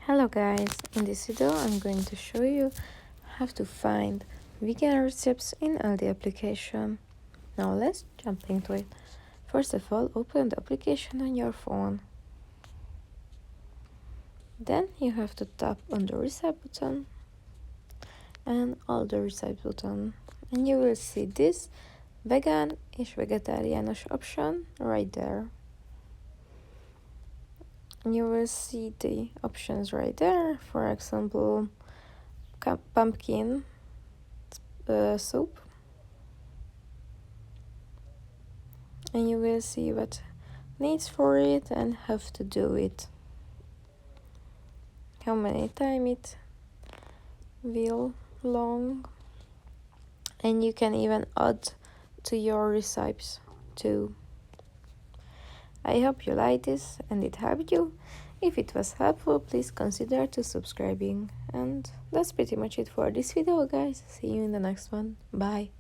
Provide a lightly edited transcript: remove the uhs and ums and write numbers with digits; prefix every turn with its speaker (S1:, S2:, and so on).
S1: Hello guys, in this video I'm going to show you how to find vegan recipes in Aldi application. Now let's jump into it. First of all, open the application on your phone. Then you have to tap on the recipe button and all the recipe button, and you will see this vegan és vegetáriánus option right there. You will see the options right there, for example pumpkin soup, and you will see what needs for it and how to do it, how many time it will long, and you can even add to your recipes too. I hope you like this and it helped you. If it was helpful, please consider to subscribing. And that's pretty much it for this video, guys. See you in the next one. Bye.